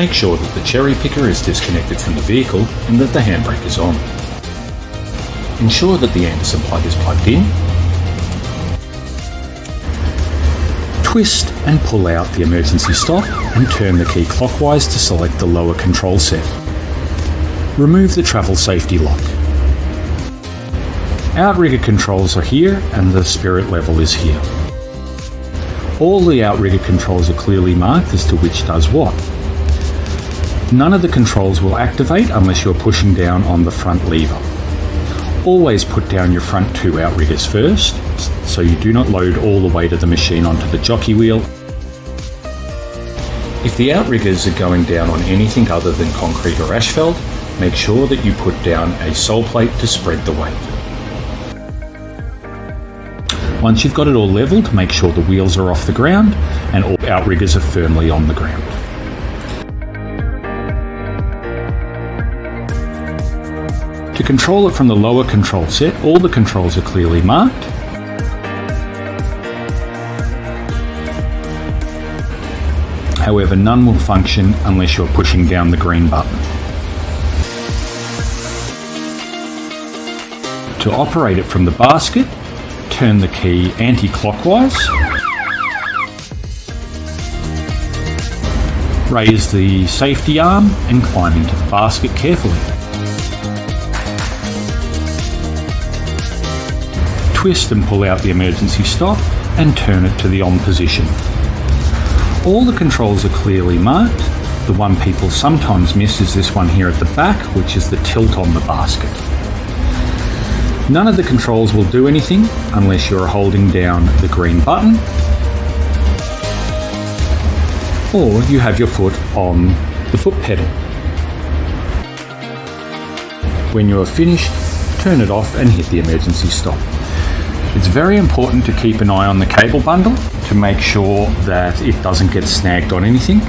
make sure that the cherry picker is disconnected from the vehicle and that the handbrake is on. Ensure that the Anderson plug is plugged in. Twist and pull out the emergency stop and turn the key clockwise to select the lower control set. Remove the travel safety lock. Outrigger controls are here and the spirit level is here. All the outrigger controls are clearly marked as to which does what. None of the controls will activate unless you're pushing down on the front lever. Always put down your front two outriggers first, so you do not load all the weight of the machine onto the jockey wheel. If the outriggers are going down on anything other than concrete or asphalt, make sure that you put down a sole plate to spread the weight. Once you've got it all levelled, make sure the wheels are off the ground and all outriggers are firmly on the ground. To control it from the lower control set, all the controls are clearly marked. However, none will function unless you're pushing down the green button. To operate it from the basket, turn the key anti-clockwise. Raise the safety arm and climb into the basket carefully. Twist and pull out the emergency stop and turn it to the on position. All the controls are clearly marked. The one people sometimes miss is this one here at the back, which is the tilt on the basket. None of the controls will do anything unless you're holding down the green button or you have your foot on the foot pedal. When you are finished, turn it off and hit the emergency stop. It's very important to keep an eye on the cable bundle to make sure that it doesn't get snagged on anything.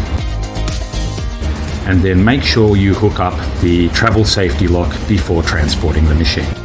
And then make sure you hook up the travel safety lock before transporting the machine.